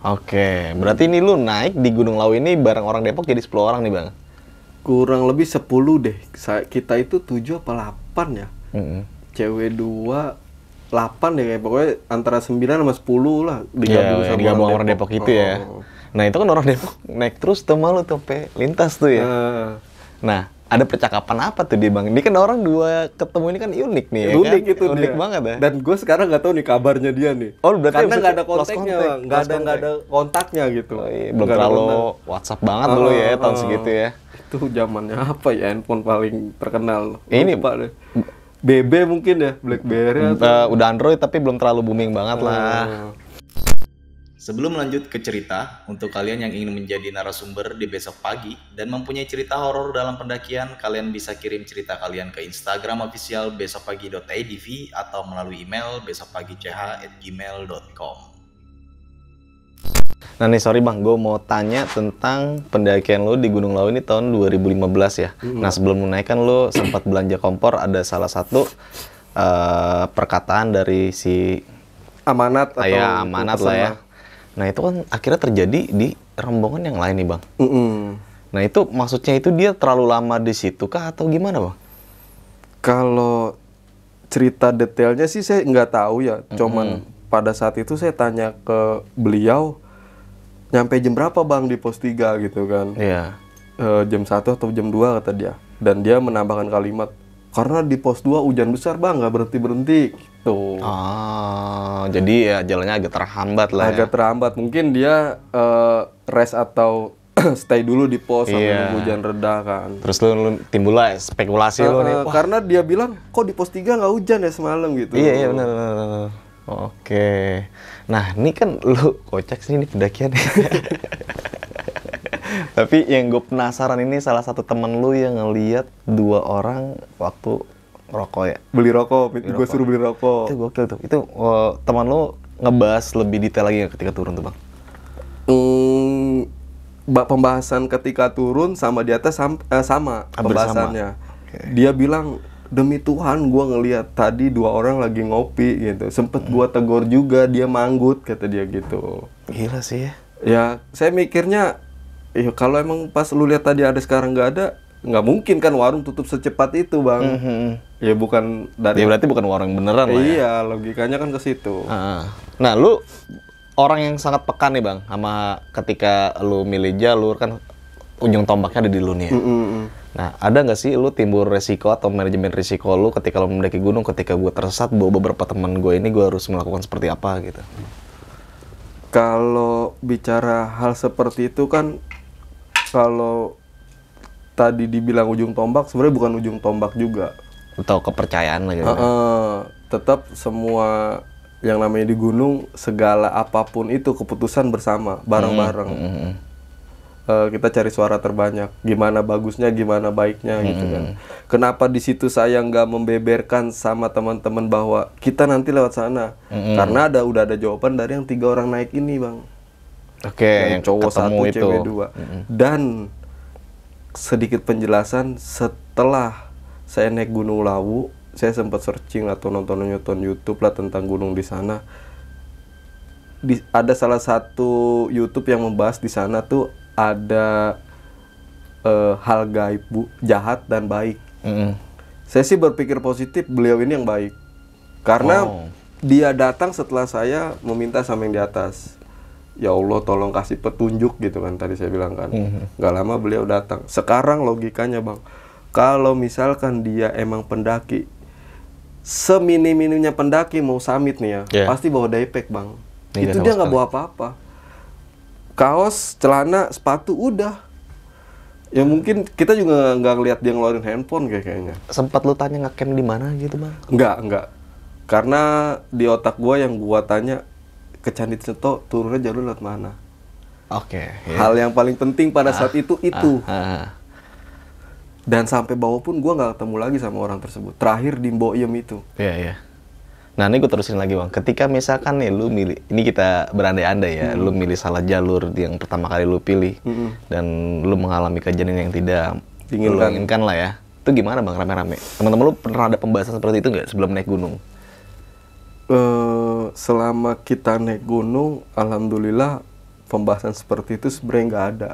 S1: Oke, berarti ini lu naik di Gunung Lawu ini bareng orang Depok jadi 10 orang nih, Bang?
S2: Kurang lebih 10 deh. Kita itu 7 apa 8 ya? Cewek 2, 8 deh kayak pokoknya antara 9 sama 10 lah digabung sama
S1: digabung orang Depok itu ya. Nah, itu kan orang Depok naik terus tuh malu tuh sampai lintas tuh ya. Nah, ada percakapan apa tuh dia, Bang? Ini kan orang dua ketemu ini kan unik nih ya.
S2: Unik
S1: kan?
S2: itu
S1: unik
S2: dia.
S1: banget ya.
S2: Dan gue sekarang nggak tahu nih kabarnya dia nih.
S1: Oh, berarti
S2: karena nggak ada
S1: lost
S2: kontaknya,
S1: contact,
S2: Bang. Nggak ada kontaknya gitu.
S1: Oh, iya, belum
S2: Nggak ada
S1: terlalu
S2: kontak.
S1: WhatsApp banget dulu ya tahun segitu ya.
S2: Itu zamannya apa ya, handphone paling terkenal?
S1: Ini
S2: Lupa deh. BB mungkin ya, BlackBerry atau
S1: Udah Android tapi belum terlalu booming banget lah. Sebelum lanjut ke cerita, untuk kalian yang ingin menjadi narasumber di besok pagi dan mempunyai cerita horor dalam pendakian, kalian bisa kirim cerita kalian ke Instagram official besokpagi.idv atau melalui email besokpagi.ch@gmail.com. Nah nih, sorry Bang, gue mau tanya tentang pendakian lo di Gunung Lawu ini tahun 2015 ya. Nah sebelum menaikkan lo sempat belanja kompor, ada salah satu perkataan dari si
S2: Amanat atau
S1: Amanat lah ya. Nah itu kan akhirnya terjadi di rombongan yang lain nih, Bang. Nah itu maksudnya itu dia terlalu lama di situ kah atau gimana, Bang?
S2: Kalau cerita detailnya sih saya nggak tahu ya. Cuman pada saat itu saya tanya ke beliau, nyampe jam berapa, Bang, di pos 3 gitu kan.
S1: Iya.
S2: Jam 1 atau jam 2 kata dia. Dan dia menambahkan kalimat, karena di pos 2 hujan besar, Bang, nggak berhenti-berhenti gitu.
S1: Jadi ya jalannya agak terhambat lah
S2: Agak terhambat. Mungkin dia rest atau stay dulu di pos sampai nunggu hujan reda kan.
S1: Terus lu timbul lah spekulasi lu nih. Wah,
S2: Karena dia bilang, kok di pos 3 nggak hujan ya semalam gitu.
S1: iya benar. Oke. Nah, ini kan lu kocak sih ini pendakian. Tapi yang gue penasaran ini salah satu temen lu yang ngeliat 2 orang waktu rokok ya.
S2: Beli rokok, gue suruh beli rokok.
S1: Itu gokil tuh. Itu teman lu ngebahas lebih detail lagi ketika turun tuh, Bang?
S2: Pembahasan ketika turun sama di atas sama pembahasannya.
S1: Okay.
S2: Dia bilang, demi Tuhan gue ngelihat tadi 2 orang lagi ngopi gitu. Sempet gue tegur juga, dia manggut kata dia gitu.
S1: Gila sih ya.
S2: Ya saya mikirnya, ya kalau emang pas lu lihat tadi ada sekarang nggak ada, nggak mungkin kan warung tutup secepat itu, Bang. Ya bukan dari.
S1: Ya berarti bukan warung beneran lah ya.
S2: Iya, logikanya kan ke situ.
S1: Nah, lu orang yang sangat peka nih, Bang, sama ketika lu milih jalur kan ujung tombaknya ada di lu nih ya. Nah, ada nggak sih lu timbul resiko atau manajemen risiko lu ketika lu mendaki gunung, ketika gue tersesat bawa beberapa teman gue ini, gue harus melakukan seperti apa gitu?
S2: Kalau bicara hal seperti itu kan, kalau tadi dibilang ujung tombak, sebenarnya bukan ujung tombak juga.
S1: Atau kepercayaan lah gitu.
S2: Tetap semua yang namanya di gunung, segala apapun itu keputusan bersama, bareng-bareng. kita cari suara terbanyak, gimana bagusnya, gimana baiknya gitu kan. Kenapa di situ saya nggak membeberkan sama teman-teman bahwa kita nanti lewat sana, karena udah ada jawaban dari yang 3 orang naik ini bang.
S1: Oke,
S2: yang cowok
S1: ketemu
S2: 1,
S1: itu.
S2: cewek 2. Dan sedikit penjelasan, setelah saya naik Gunung Lawu, saya sempat searching atau nonton YouTube lah tentang gunung di sana. Ada salah satu YouTube yang membahas di sana tuh ada hal gaib jahat dan baik. Saya sih berpikir positif, beliau ini yang baik karena dia datang setelah saya meminta sama yang di atas. Ya Allah tolong kasih petunjuk gitu kan, tadi saya bilang kan. Gak lama beliau datang. Sekarang logikanya bang, kalau misalkan dia emang pendaki, seminim-minimnya pendaki mau summit nih ya, pasti bawa daypack bang. Itu dia nggak bawa apa-apa. Kaos, celana, sepatu, udah. Ya mungkin kita juga nggak ngeliat dia ngeluarin handphone kayaknya.
S1: Sempat lu tanya ngecamp di mana gitu bang?
S2: Enggak. Karena di otak gua yang gua tanya, ke Candi Seto turunnya jalur lewat mana?
S1: Oke.
S2: Hal yang paling penting pada saat itu. Dan sampai bawah pun gua nggak ketemu lagi sama orang tersebut. Terakhir di Mboyem itu.
S1: Iya. Nah ini gue terusin lagi bang, ketika misalkan nih lu milih, ini kita berandai-andai ya, lu milih salah jalur yang pertama kali lu pilih, dan lu mengalami kejadian yang tidak lu inginkan lah ya, itu gimana bang rame-rame? Teman-teman lu pernah ada pembahasan seperti itu nggak sebelum naik gunung?
S2: Selama kita naik gunung, alhamdulillah pembahasan seperti itu sebenarnya nggak ada.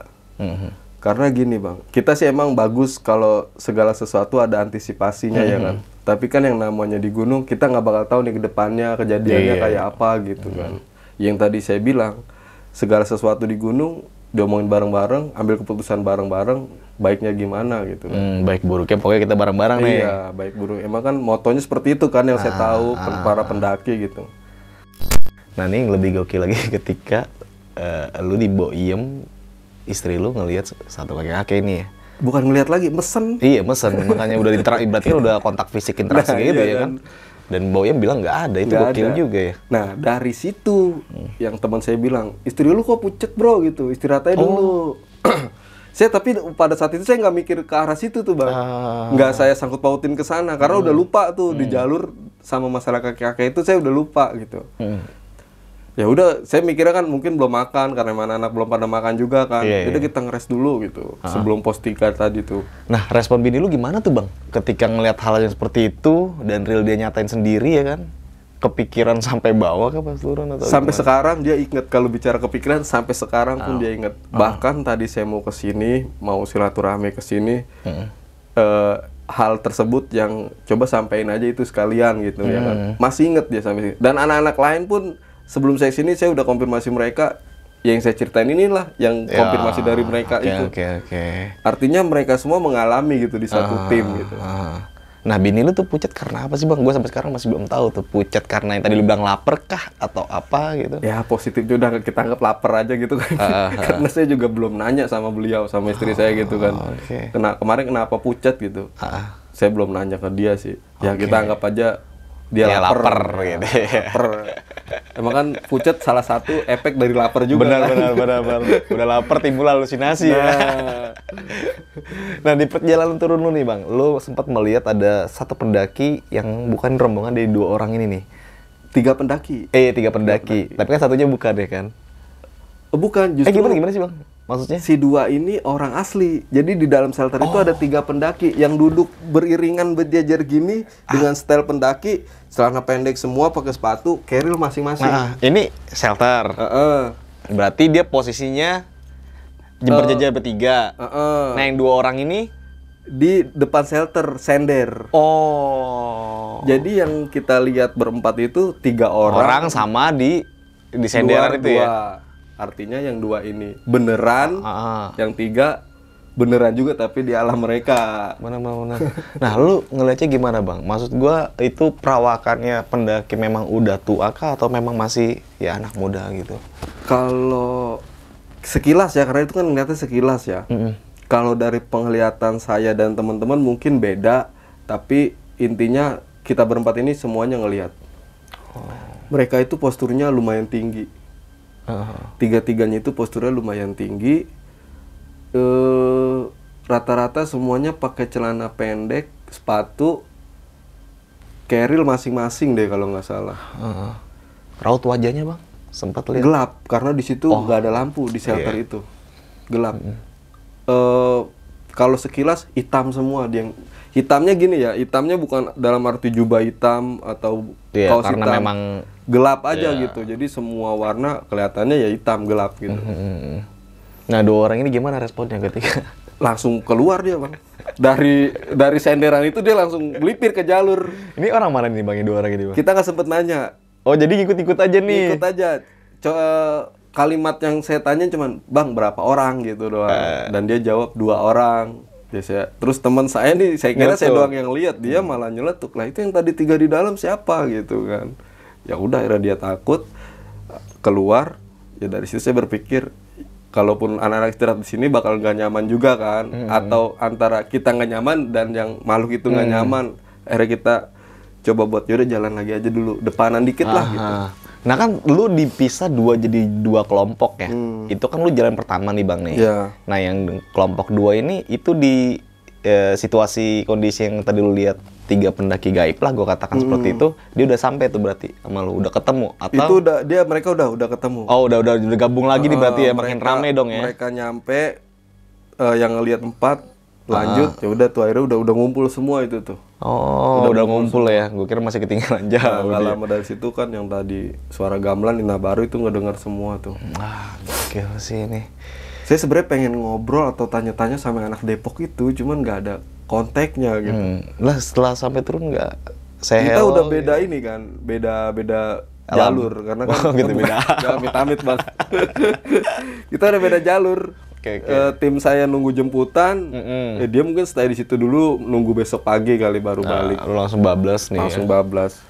S2: Karena gini bang, kita sih emang bagus kalau segala sesuatu ada antisipasinya ya kan. Tapi kan yang namanya di gunung, kita nggak bakal tahu nih ke depannya kejadiannya kayak apa gitu kan. Yang tadi saya bilang, segala sesuatu di gunung, diomongin bareng-bareng, ambil keputusan bareng-bareng, baiknya gimana gitu kan.
S1: Baik buruknya pokoknya kita bareng-bareng nih.
S2: Iya, baik buruk. Emang kan motonya seperti itu kan yang saya tahu, para pendaki gitu.
S1: Nah ini yang lebih gokil lagi ketika lu di Mboyem, istri lu ngelihat satu kakek ini ya.
S2: Bukan ngelihat lagi, mesen.
S1: Iya mesen, makanya udah berarti kan udah kontak fisik interaksi gitu ya kan. Dan Mboyem bilang nggak ada, itu gokil juga ya.
S2: Nah dari situ yang teman saya bilang, istri lu kok pucet bro gitu, istirahat aja dulu. Saya tapi pada saat itu saya nggak mikir ke arah situ tuh bang, nggak saya sangkut pautin ke sana karena udah lupa tuh di jalur sama masalah kakek-kakek itu saya udah lupa gitu. Ya udah, saya mikirnya kan mungkin belum makan karena mana anak belum pada makan juga kan. Jadi kita ngeres dulu gitu sebelum post 3 tadi tuh.
S1: Nah, respon bini lu gimana tuh, Bang? Ketika ngelihat hal yang seperti itu dan real dia nyatain sendiri ya kan? Kepikiran sampai bawah kah pas turun atau
S2: sampai
S1: gimana?
S2: Sekarang dia inget, kalau bicara kepikiran sampai sekarang pun dia inget. Bahkan tadi saya mau ke sini, mau silaturahmi ke sini. Hal tersebut yang coba sampein aja itu sekalian gitu ya kan. Masih inget dia sampai sini. Dan anak-anak lain pun sebelum saya sini saya udah konfirmasi mereka, yang saya ceritain inilah yang konfirmasi dari mereka itu. Artinya mereka semua mengalami gitu di satu tim gitu.
S1: Nah bini lu tuh pucat karena apa sih bang? Gue sampai sekarang masih belum tahu tuh, pucat karena yang tadi lu bilang lapar kah atau apa gitu?
S2: Ya positifnya udah kita anggap lapar aja gitu kan. Karena saya juga belum nanya sama beliau, sama istri saya gitu kan. Kemarin kenapa pucat gitu? Saya belum nanya ke dia sih. Ya kita anggap aja dia lapar
S1: gitu.
S2: Emang kan pucat salah satu efek dari lapar juga.
S1: Benar. Udah lapar timbul halusinasi ya. Nah di perjalanan turun lu nih bang, lu sempat melihat ada satu pendaki yang bukan rombongan dari 2 orang ini nih.
S2: 3 pendaki.
S1: 3 pendaki. Tapi kan satunya bukan ya kan?
S2: Bukan, justru.
S1: Gimana sih bang? Maksudnya?
S2: Si 2 ini orang asli. Jadi di dalam shelter itu ada 3 pendaki yang duduk beriringan berjajar gini dengan style pendaki, celana pendek semua, pakai sepatu, keril masing-masing.
S1: Nah, ini shelter. Berarti dia posisinya berjajar bertiga. Nah, yang 2 orang ini
S2: di depan shelter, sender. Jadi yang kita lihat berempat itu 3 orang
S1: sama di senderan itu ya.
S2: Artinya yang 2 ini beneran, yang 3 beneran juga tapi di alam mereka.
S1: Benar. Nah, lu ngeliatnya gimana bang? Maksud gua itu perawakannya pendaki memang udah tua kah atau memang masih ya anak muda gitu?
S2: Kalau sekilas ya, karena itu kan ngeliatnya sekilas ya. Kalau dari penglihatan saya dan teman-teman mungkin beda, tapi intinya kita berempat ini semuanya ngelihat. Mereka itu posturnya lumayan tinggi. 3-tiganya itu posturnya lumayan tinggi. rata-rata semuanya pakai celana pendek, sepatu, keril masing-masing deh kalau nggak salah.
S1: Raut wajahnya bang, sempat lihat.
S2: Gelap karena di situ nggak ada lampu di shelter itu, gelap. Kalau sekilas hitam semua, hitamnya gini ya, hitamnya bukan dalam arti jubah hitam atau kaos
S1: karena
S2: hitam,
S1: memang
S2: gelap aja gitu. Jadi semua warna kelihatannya ya hitam gelap gitu.
S1: Nah 2 orang ini gimana responnya ketika
S2: Langsung keluar dia bang, dari senderan itu dia langsung melipir ke jalur.
S1: ini orang mana nih bang, 2 orang ini bang?
S2: Kita nggak sempet nanya.
S1: Oh jadi ikut-ikut aja nih.
S2: Ikut aja. Kalimat yang saya tanya cuman, bang berapa orang gitu doang. Dan dia jawab 2 orang. Biasa. Terus teman saya nih, saya kira saya doang yang lihat, dia malah nyeletuk. Lah itu yang tadi 3 di dalam siapa gitu kan. Ya udah akhirnya dia takut keluar. Ya dari situ saya berpikir, kalaupun anak-anak istirahat di sini bakal nggak nyaman juga kan. Atau antara kita nggak nyaman dan yang makhluk itu nggak nyaman. Akhirnya kita coba buat yaudah jalan lagi aja dulu, depanan dikit lah gitu.
S1: Nah kan lu dipisah jadi 2 kelompok ya. Itu kan lu jalan pertama nih bang nih. Nah yang kelompok 2 ini itu di situasi kondisi yang tadi lu lihat 3 pendaki gaib lah, gue katakan seperti itu. Dia udah sampai tuh berarti sama lu, udah ketemu atau?
S2: Itu mereka udah ketemu.
S1: Oh udah gabung lagi nih berarti ya, makin rame dong ya.
S2: Mereka nyampe, yang ngelihat 4 lanjut, ya udah tuh akhirnya udah ngumpul semua itu tuh.
S1: Oh, udah ngumpul ya. Gue kira masih ketinggalan jauh.
S2: Nggak lama dari situ kan yang tadi suara gamelan Indah Baru itu ngedengar semua tuh.
S1: Gokil sih ini.
S2: Saya sebenarnya pengen ngobrol atau tanya-tanya sama anak Depok itu, cuman nggak ada kontaknya gitu.
S1: Lah setelah sampai turun nggak?
S2: Kita udah beda ini kan, beda jalur karena kan
S1: gitu beda.
S2: Amit-amit bang. Kita udah beda jalur. Tim saya nunggu jemputan, dia mungkin stay di situ dulu nunggu besok pagi kali baru balik.
S1: Lu langsung bablas nih.
S2: Langsung bablas.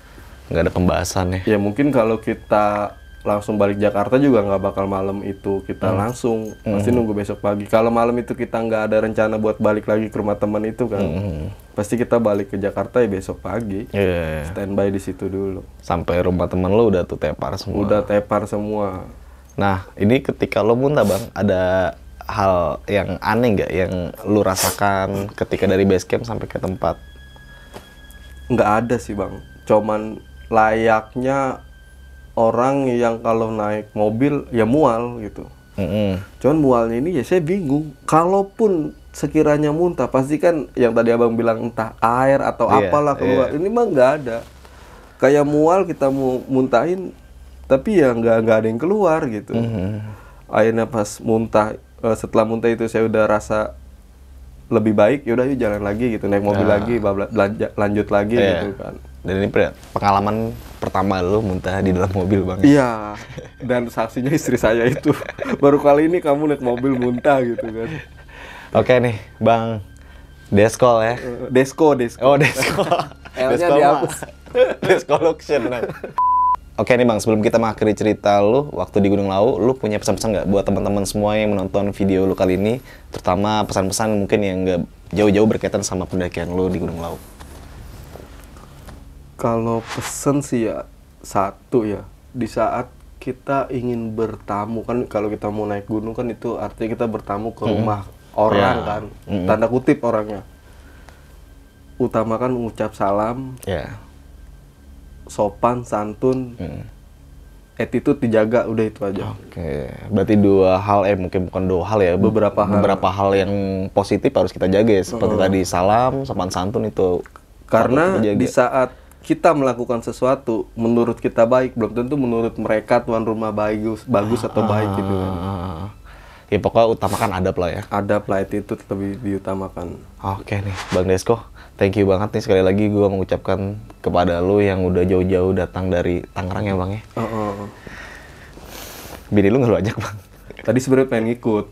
S1: Nggak ada pembahasan ya.
S2: Ya mungkin kalau kita langsung balik Jakarta juga nggak bakal malam itu kita langsung, pasti nunggu besok pagi. Kalau malam itu kita nggak ada rencana buat balik lagi ke rumah teman itu kan, pasti kita balik ke Jakarta ya besok pagi. Standby di situ dulu.
S1: Sampai rumah teman lu udah tuh tepar semua.
S2: Udah tepar semua.
S1: Nah ini ketika lo muntah bang, ada hal yang aneh nggak yang lu rasakan ketika dari base camp sampai ke tempat?
S2: Nggak ada sih bang, cuman layaknya orang yang kalau naik mobil ya mual gitu. Cuman mualnya ini ya saya bingung. Kalaupun sekiranya muntah, pasti kan yang tadi abang bilang entah air atau apalah keluar. Ini mah nggak ada. Kayak mual kita mau muntahin, tapi ya nggak ada yang keluar gitu. Akhirnya pas muntah, setelah muntah itu saya udah rasa lebih baik, yaudah yuk jalan lagi gitu, naik mobil lagi, lanjut lagi gitu kan.
S1: Dan ini pengalaman pertama lu muntah di dalam mobil bang?
S2: Iya, dan saksinya istri saya itu. Baru kali ini kamu naik mobil muntah gitu kan.
S1: Oke nih bang, Deskol ya?
S2: Desko.
S1: Oh Desko.
S2: L-nya dihapus.
S1: Deskoluction. Oke nih bang, sebelum kita mengakhiri cerita lu waktu di Gunung Lawu, lu punya pesan-pesan nggak buat teman-teman semua yang menonton video lu kali ini, terutama pesan-pesan mungkin yang nggak jauh-jauh berkaitan sama pendakian lu di Gunung Lawu?
S2: Kalau pesen sih ya satu ya, di saat kita ingin bertamu kan, kalau kita mau naik gunung kan itu artinya kita bertamu ke rumah orang kan, tanda kutip orangnya. Utamakan mengucap salam. Sopan, santun, attitude dijaga, udah itu aja.
S1: Oke, berarti 2 hal, mungkin bukan 2 hal ya, beberapa hal yang positif harus kita jaga ya, seperti tadi salam, sopan santun itu.
S2: Karena di saat kita melakukan sesuatu, menurut kita baik, belum tentu menurut mereka tuan rumah bagus atau baik gitu kan.
S1: Ya pokoknya utamakan adab lah ya.
S2: Adab lah, itu lebih diutamakan.
S1: Oke nih, Bang Desko. Thank you banget nih, sekali lagi gue mengucapkan kepada lu yang udah jauh-jauh datang dari Tangerang ya Bang ya. Bini lu nggak lu ajak Bang?
S2: Tadi sebenarnya pengen ngikut.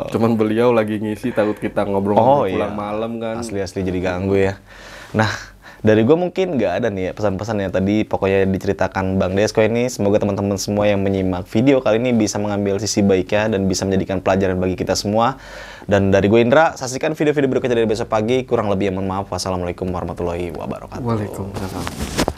S2: Cuman beliau lagi ngisi, takut kita ngobrol pulang malam kan.
S1: Asli jadi ganggu ya. Nah, dari gue mungkin nggak ada nih ya pesan-pesan yang tadi pokoknya diceritakan Bang Desko ini. Semoga teman-teman semua yang menyimak video kali ini bisa mengambil sisi baiknya dan bisa menjadikan pelajaran bagi kita semua. Dan dari gue Indra, saksikan video-video berikutnya dari besok pagi. Kurang lebih mohon maaf. Wassalamualaikum warahmatullahi wabarakatuh.
S2: Waalaikumsalam.